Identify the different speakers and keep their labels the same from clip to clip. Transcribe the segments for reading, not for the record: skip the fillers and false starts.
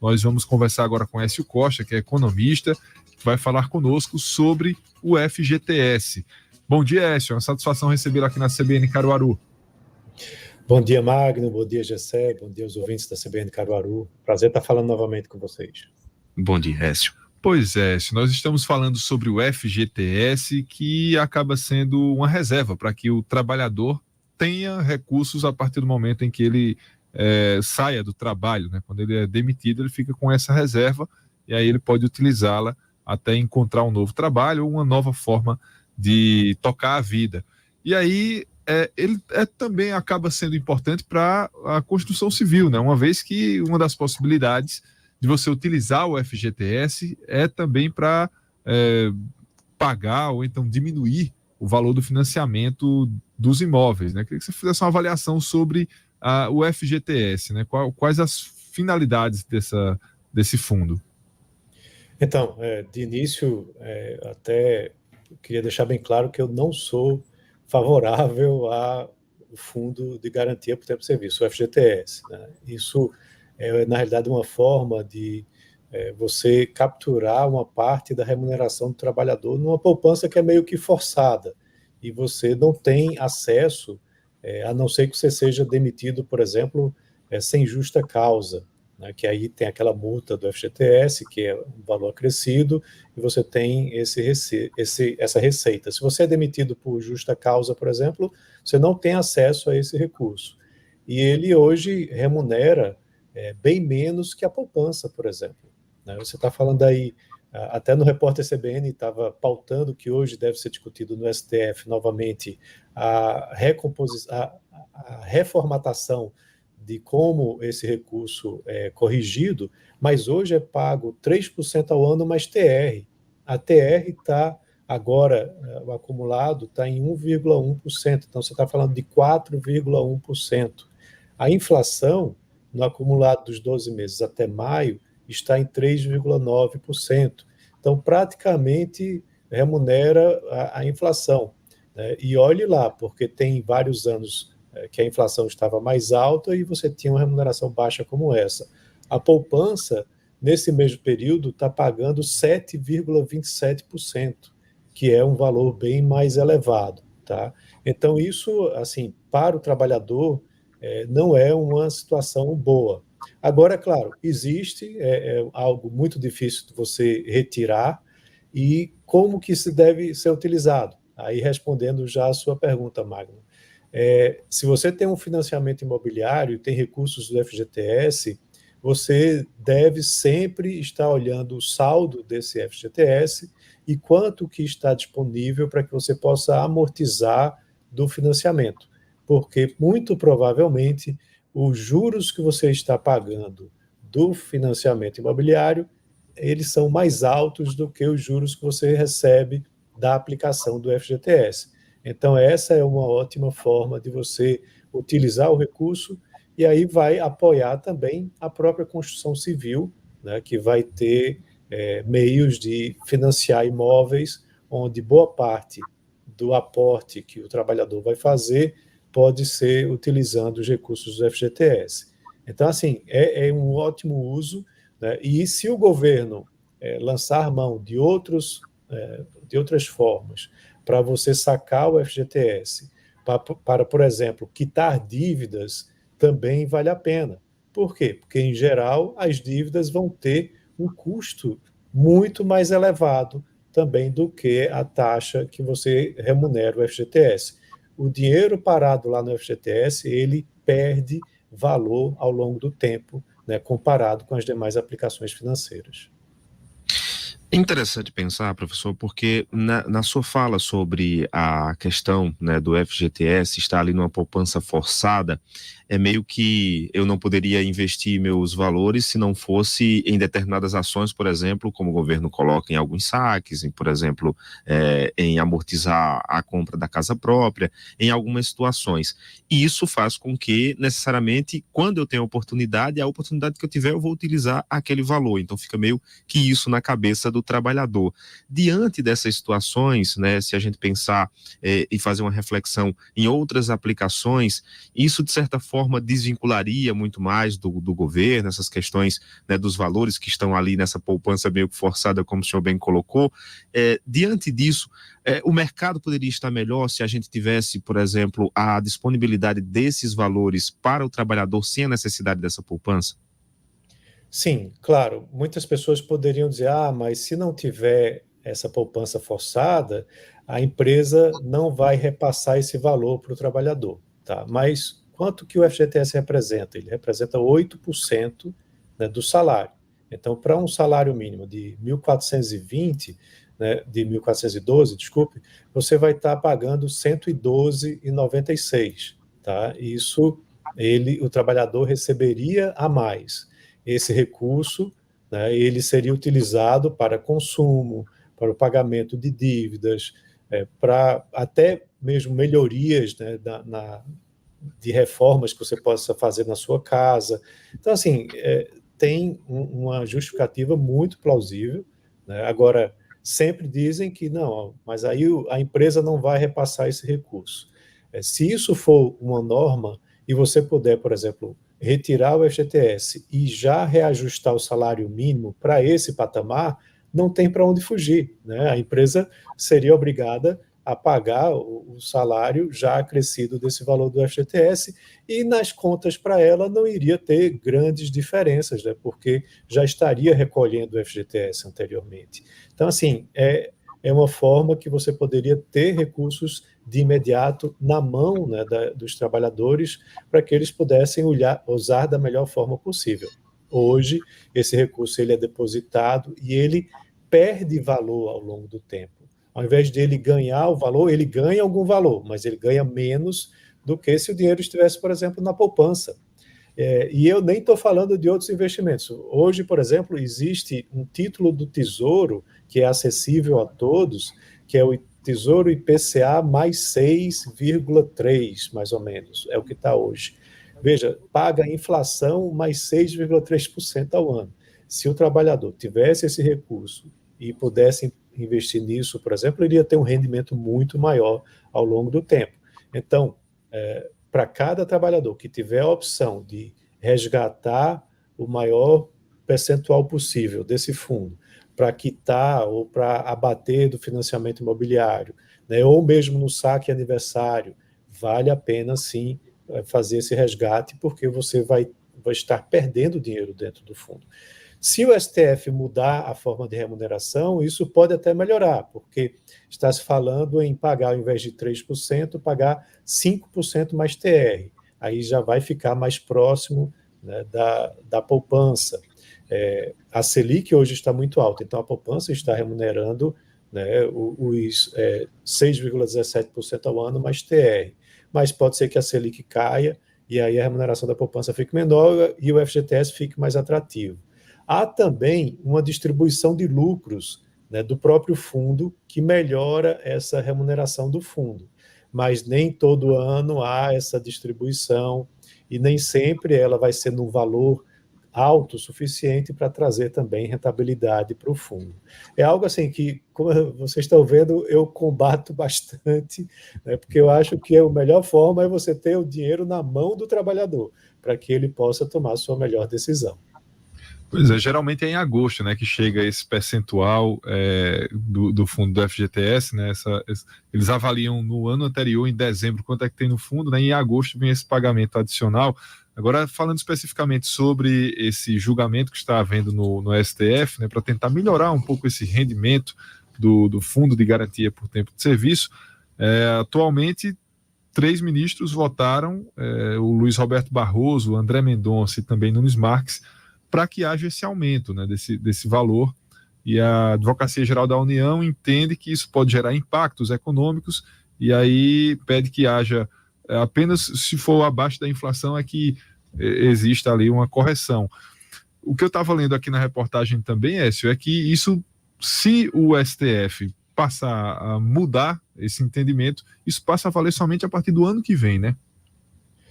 Speaker 1: Nós vamos conversar agora com Écio Costa, que é economista, que vai falar conosco sobre o FGTS. Bom dia, Écio. É uma satisfação recebê-lo aqui na CBN Caruaru.
Speaker 2: Bom dia, Magno. Bom dia, Gessé. Bom dia aos ouvintes da CBN Caruaru. Prazer estar falando novamente com vocês.
Speaker 1: Bom dia, Écio. Pois é, nós estamos falando sobre o FGTS, que acaba sendo uma reserva para que o trabalhador tenha recursos a partir do momento em que ele saia do trabalho, né? Quando ele é demitido, ele fica com essa reserva e aí ele pode utilizá-la até encontrar um novo trabalho ou uma nova forma de tocar a vida. E aí ele também acaba sendo importante para a construção civil, né? Uma vez que uma das possibilidades de você utilizar o FGTS é também para pagar ou então diminuir o valor do financiamento dos imóveis, né? Queria que você fizesse uma avaliação sobre o FGTS, né? Quais as finalidades desse fundo?
Speaker 2: Então, de início, até queria deixar bem claro que eu não sou favorável ao Fundo de Garantia por Tempo de Serviço, o FGTS, né? Isso é, na realidade, uma forma de você capturar uma parte da remuneração do trabalhador numa poupança que é meio que forçada, e você não tem acesso, a não ser que você seja demitido, por exemplo, sem justa causa, né, que aí tem aquela multa do FGTS, que é um valor acrescido, e você tem essa receita. Se você é demitido por justa causa, por exemplo, você não tem acesso a esse recurso. E ele hoje remunera bem menos que a poupança, por exemplo. Né? Você está falando aí, até no Repórter CBN estava pautando que hoje deve ser discutido no STF novamente a reformatação de como esse recurso é corrigido, mas hoje é pago 3% ao ano mais TR. A TR está agora, o acumulado está em 1,1%, então você está falando de 4,1%. A inflação, no acumulado dos 12 meses até maio, está em 3,9%. Então, praticamente remunera a inflação. Né? E olhe lá, porque tem vários anos que a inflação estava mais alta e você tinha uma remuneração baixa como essa. A poupança, nesse mesmo período, está pagando 7,27%, que é um valor bem mais elevado. Tá? Então, isso, assim, para o trabalhador, não é uma situação boa. Agora, claro, existe algo muito difícil de você retirar, e como que isso deve ser utilizado? Aí, respondendo já a sua pergunta, Magno. Se você tem um financiamento imobiliário e tem recursos do FGTS, você deve sempre estar olhando o saldo desse FGTS e quanto que está disponível para que você possa amortizar do financiamento. Porque, muito provavelmente, os juros que você está pagando do financiamento imobiliário, eles são mais altos do que os juros que você recebe da aplicação do FGTS. Então, essa é uma ótima forma de você utilizar o recurso, e aí vai apoiar também a própria construção civil, né, que vai ter meios de financiar imóveis, onde boa parte do aporte que o trabalhador vai fazer pode ser utilizando os recursos do FGTS. Então, assim, é um ótimo uso, né? E se o governo lançar mão de outras formas para você sacar o FGTS, para, por exemplo, quitar dívidas, também vale a pena. Por quê? Porque, em geral, as dívidas vão ter um custo muito mais elevado também do que a taxa que você remunera o FGTS. O dinheiro parado lá no FGTS, ele perde valor ao longo do tempo, né, comparado com as demais aplicações financeiras.
Speaker 3: É interessante pensar, professor, porque na sua fala sobre a questão, né, do FGTS estar ali numa poupança forçada, é meio que eu não poderia investir meus valores se não fosse em determinadas ações, por exemplo, como o governo coloca em alguns saques, por exemplo, em amortizar a compra da casa própria, em algumas situações. E isso faz com que, necessariamente, quando eu tenho a oportunidade que eu tiver, eu vou utilizar aquele valor. Então fica meio que isso na cabeça do do trabalhador. Diante dessas situações, né, se a gente pensar e fazer uma reflexão em outras aplicações, isso de certa forma desvincularia muito mais do governo, essas questões, né, dos valores que estão ali nessa poupança meio que forçada, como o senhor bem colocou. Diante disso, o mercado poderia estar melhor se a gente tivesse, por exemplo, a disponibilidade desses valores para o trabalhador sem a necessidade dessa poupança?
Speaker 2: Sim, claro. Muitas pessoas poderiam dizer, mas se não tiver essa poupança forçada, a empresa não vai repassar esse valor para o trabalhador, tá? Mas quanto que o FGTS representa? Ele representa 8%, né, do salário. Então, para um salário mínimo de 1.420, né, de 1.412, desculpe, você vai estar pagando 112,96, tá? Isso o trabalhador receberia a mais. Esse recurso, né, ele seria utilizado para consumo, para o pagamento de dívidas, para até mesmo melhorias, né, de reformas que você possa fazer na sua casa. Então, assim, tem uma justificativa muito plausível, né? Agora, sempre dizem que não, mas aí a empresa não vai repassar esse recurso. Se isso for uma norma e você puder, por exemplo, retirar o FGTS e já reajustar o salário mínimo para esse patamar, não tem para onde fugir, né? A empresa seria obrigada a pagar o salário já acrescido desse valor do FGTS e nas contas para ela não iria ter grandes diferenças, né? Porque já estaria recolhendo o FGTS anteriormente. Então, assim, é uma forma que você poderia ter recursos de imediato na mão, né, dos trabalhadores para que eles pudessem usar da melhor forma possível. Hoje, esse recurso ele é depositado e ele perde valor ao longo do tempo. Ao invés de ele ganhar o valor, ele ganha algum valor, mas ele ganha menos do que se o dinheiro estivesse, por exemplo, na poupança. E eu nem estou falando de outros investimentos. Hoje, por exemplo, existe um título do Tesouro que é acessível a todos, que é o Tesouro IPCA mais 6,3, mais ou menos, é o que está hoje. Veja, paga a inflação mais 6,3% ao ano. Se o trabalhador tivesse esse recurso e pudesse investir nisso, por exemplo, ele iria ter um rendimento muito maior ao longo do tempo. Então, para cada trabalhador que tiver a opção de resgatar o maior percentual possível desse fundo para quitar ou para abater do financiamento imobiliário, né, ou mesmo no saque aniversário, vale a pena sim fazer esse resgate, porque você vai estar perdendo dinheiro dentro do fundo. Se o STF mudar a forma de remuneração, isso pode até melhorar, porque está se falando em pagar, ao invés de 3%, pagar 5% mais TR. Aí já vai ficar mais próximo, né, da poupança. A Selic hoje está muito alta, então a poupança está remunerando, né, os 6,17% ao ano mais TR. Mas pode ser que a Selic caia e aí a remuneração da poupança fique menor e o FGTS fique mais atrativo. Há também uma distribuição de lucros, né, do próprio fundo que melhora essa remuneração do fundo, mas nem todo ano há essa distribuição e nem sempre ela vai ser num valor alto o suficiente para trazer também rentabilidade para o fundo. É algo assim que, como vocês estão vendo, eu combato bastante, né, porque eu acho que a melhor forma é você ter o dinheiro na mão do trabalhador, para que ele possa tomar a sua melhor decisão.
Speaker 1: Pois é, geralmente é em agosto, né, que chega esse percentual do fundo do FGTS, né, eles avaliam no ano anterior, em dezembro, quanto é que tem no fundo, né, e em agosto vem esse pagamento adicional. Agora, falando especificamente sobre esse julgamento que está havendo no STF, né, para tentar melhorar um pouco esse rendimento do Fundo de Garantia por Tempo de Serviço, atualmente 3 ministros votaram, o Luiz Roberto Barroso, o André Mendonça e também Nunes Marques, para que haja esse aumento, né, desse valor. E a Advocacia Geral da União entende que isso pode gerar impactos econômicos e aí pede que haja, apenas se for abaixo da inflação, é que exista ali uma correção. O que eu estava lendo aqui na reportagem também, Écio, é que isso, se o STF passar a mudar esse entendimento, isso passa a valer somente a partir do ano que vem, né?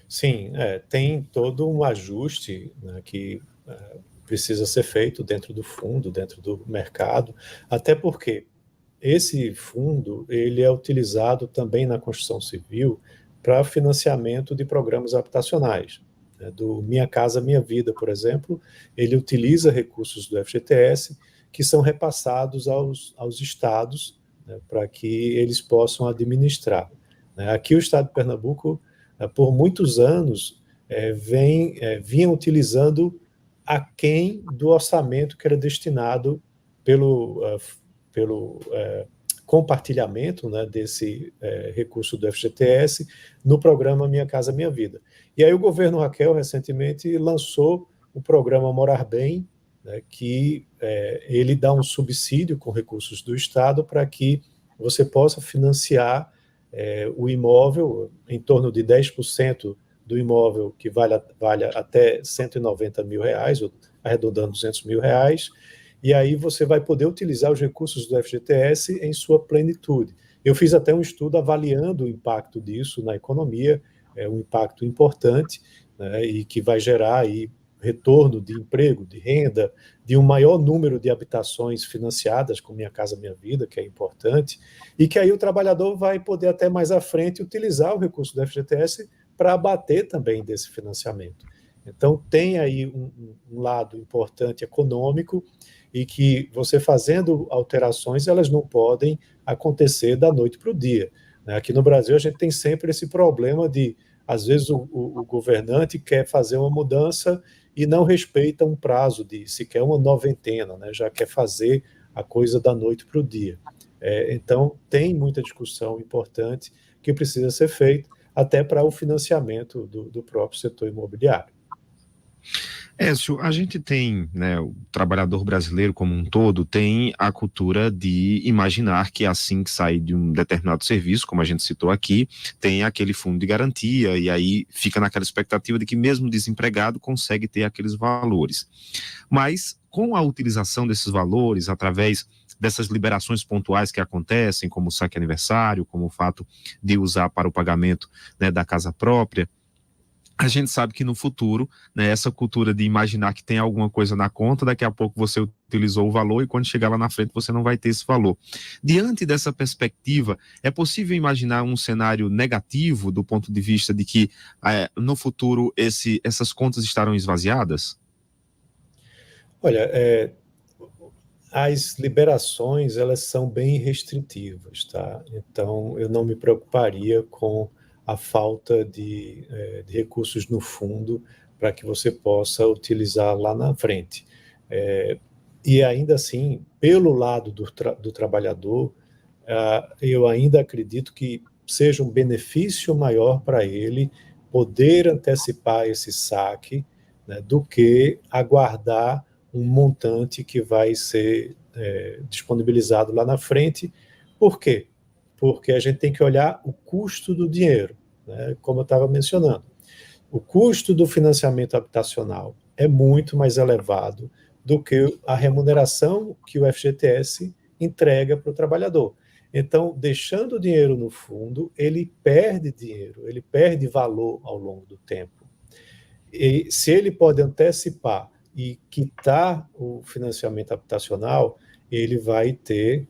Speaker 2: Sim, tem todo um ajuste, né, que precisa ser feito dentro do fundo, dentro do mercado, até porque esse fundo ele é utilizado também na construção civil para financiamento de programas habitacionais. Do Minha Casa Minha Vida, por exemplo, ele utiliza recursos do FGTS que são repassados aos estados, né, para que eles possam administrar. Aqui o estado de Pernambuco, por muitos anos, vinha utilizando aquém do orçamento que era destinado pelo compartilhamento, né, desse recurso do FGTS no programa Minha Casa Minha Vida. E aí o governo Raquel, recentemente, lançou o programa Morar Bem, né, que ele dá um subsídio com recursos do Estado para que você possa financiar o imóvel em torno de 10% do imóvel que vale até R$190 mil, arredondando R$200 mil, e aí você vai poder utilizar os recursos do FGTS em sua plenitude. Eu fiz até um estudo avaliando o impacto disso na economia, um impacto importante, né, e que vai gerar aí retorno de emprego, de renda, de um maior número de habitações financiadas com Minha Casa Minha Vida, que é importante, e que aí o trabalhador vai poder até mais à frente utilizar o recurso do FGTS para abater também desse financiamento. Então tem aí um lado importante econômico, e que você fazendo alterações, elas não podem acontecer da noite para o dia. Aqui no Brasil, a gente tem sempre esse problema de, às vezes, o governante quer fazer uma mudança e não respeita um prazo de sequer uma noventena, né? Já quer fazer a coisa da noite para o dia. Então, tem muita discussão importante que precisa ser feita, até para o financiamento do próprio setor imobiliário.
Speaker 3: Écio, a gente tem, né, o trabalhador brasileiro como um todo tem a cultura de imaginar que assim que sai de um determinado serviço, como a gente citou aqui, tem aquele fundo de garantia e aí fica naquela expectativa de que mesmo desempregado consegue ter aqueles valores. Mas com a utilização desses valores, através dessas liberações pontuais que acontecem, como o saque aniversário, como o fato de usar para o pagamento, né, da casa própria, a gente sabe que no futuro, né, essa cultura de imaginar que tem alguma coisa na conta, daqui a pouco você utilizou o valor e quando chegar lá na frente você não vai ter esse valor. Diante dessa perspectiva, é possível imaginar um cenário negativo do ponto de vista de que no futuro essas contas estarão esvaziadas?
Speaker 2: Olha, as liberações, elas são bem restritivas, tá? Então, eu não me preocuparia com a falta de recursos no fundo para que você possa utilizar lá na frente. E ainda assim, pelo lado do trabalhador, eu ainda acredito que seja um benefício maior para ele poder antecipar esse saque, né, do que aguardar um montante que vai ser disponibilizado lá na frente. Por quê? Porque a gente tem que olhar o custo do dinheiro, né? Como eu estava mencionando. O custo do financiamento habitacional é muito mais elevado do que a remuneração que o FGTS entrega para o trabalhador. Então, deixando o dinheiro no fundo, ele perde dinheiro, ele perde valor ao longo do tempo. E se ele pode antecipar e quitar o financiamento habitacional, ele vai ter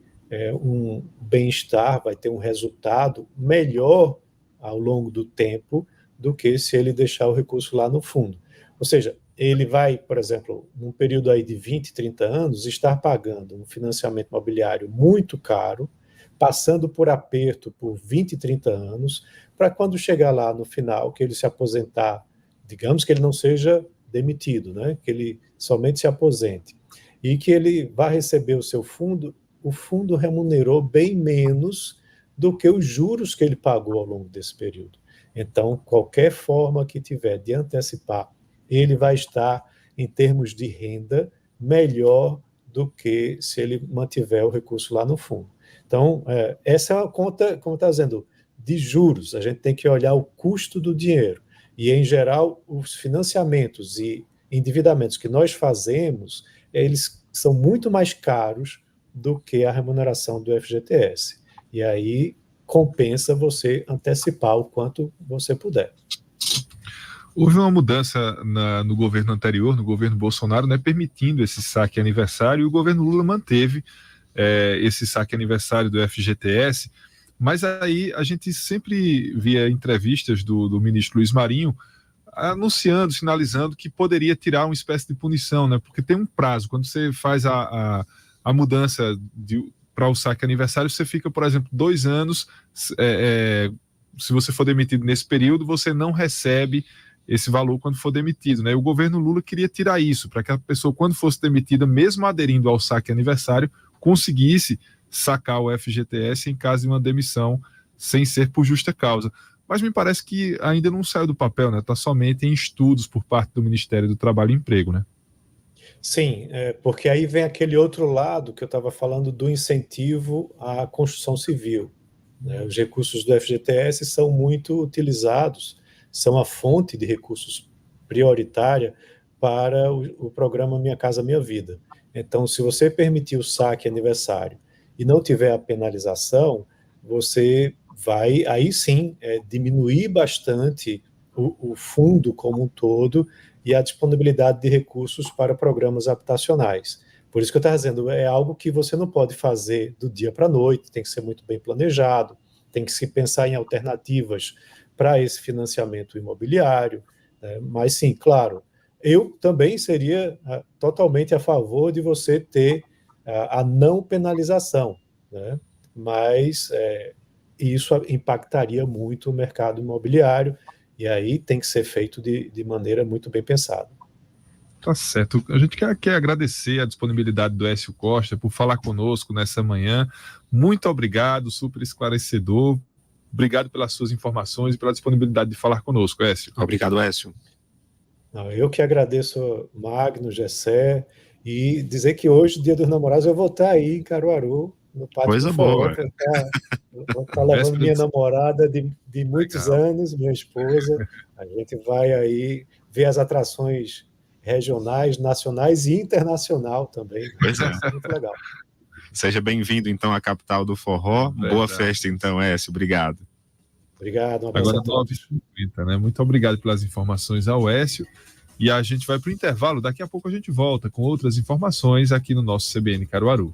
Speaker 2: um bem-estar, vai ter um resultado melhor ao longo do tempo do que se ele deixar o recurso lá no fundo. Ou seja, ele vai, por exemplo, num período aí de 20, 30 anos, estar pagando um financiamento imobiliário muito caro, passando por aperto por 20, 30 anos, para quando chegar lá no final, que ele se aposentar, digamos que ele não seja demitido, né? Que ele somente se aposente, e que ele vá receber o seu fundo, o fundo remunerou bem menos do que os juros que ele pagou ao longo desse período. Então, qualquer forma que tiver de antecipar, ele vai estar, em termos de renda, melhor do que se ele mantiver o recurso lá no fundo. Então, essa é uma conta, como está dizendo, de juros. A gente tem que olhar o custo do dinheiro. E, em geral, os financiamentos e endividamentos que nós fazemos, eles são muito mais caros do que a remuneração do FGTS. E aí compensa você antecipar o quanto você puder.
Speaker 1: Houve uma mudança no governo anterior, no governo Bolsonaro, né, permitindo esse saque aniversário, e o governo Lula manteve esse saque aniversário do FGTS, mas aí a gente sempre via entrevistas do ministro Luiz Marinho anunciando, sinalizando que poderia tirar uma espécie de punição, né, porque tem um prazo, quando você faz a mudança para o saque aniversário, você fica, por exemplo, 2 anos, se você for demitido nesse período, você não recebe esse valor quando for demitido, né? O governo Lula queria tirar isso, para que a pessoa, quando fosse demitida, mesmo aderindo ao saque aniversário, conseguisse sacar o FGTS em caso de uma demissão, sem ser por justa causa. Mas me parece que ainda não saiu do papel, né? Está somente em estudos por parte do Ministério do Trabalho e Emprego, né?
Speaker 2: Sim, porque aí vem aquele outro lado que eu estava falando do incentivo à construção civil, né? Os recursos do FGTS são muito utilizados, são a fonte de recursos prioritária para o programa Minha Casa Minha Vida. Então, se você permitir o saque aniversário e não tiver a penalização, você vai, aí sim, diminuir bastante o fundo como um todo e a disponibilidade de recursos para programas habitacionais. Por isso que eu estava dizendo, é algo que você não pode fazer do dia para a noite, tem que ser muito bem planejado, tem que se pensar em alternativas para esse financiamento imobiliário, né? Mas sim, claro, eu também seria totalmente a favor de você ter a não penalização, né? Mas isso impactaria muito o mercado imobiliário, e aí tem que ser feito de maneira muito bem pensada.
Speaker 1: Tá certo. A gente quer agradecer a disponibilidade do Écio Costa por falar conosco nessa manhã. Muito obrigado, super esclarecedor. Obrigado pelas suas informações e pela disponibilidade de falar conosco, Écio.
Speaker 3: Obrigado, Écio.
Speaker 2: Eu que agradeço, Magno, Gessé, e dizer que hoje, Dia dos Namorados, eu vou estar aí em Caruaru, no Pátio
Speaker 3: Coisa
Speaker 2: do Forró.
Speaker 3: boa.
Speaker 2: Vou estar levando minha namorada de muitos
Speaker 1: Legal.
Speaker 2: anos, minha esposa. A gente vai aí ver as atrações regionais, nacionais e internacional também.
Speaker 3: Pois é.
Speaker 2: Isso é muito legal.
Speaker 3: Seja bem-vindo, então, à capital do forró.
Speaker 1: Verdade.
Speaker 3: Boa festa, então, Écio. Obrigado.
Speaker 2: Obrigado, um abraço
Speaker 1: Agora
Speaker 2: a todos.
Speaker 1: 9h50, né? Muito obrigado pelas informações ao Écio. E a gente vai para o intervalo. Daqui a pouco a gente volta com outras informações aqui no nosso CBN Caruaru.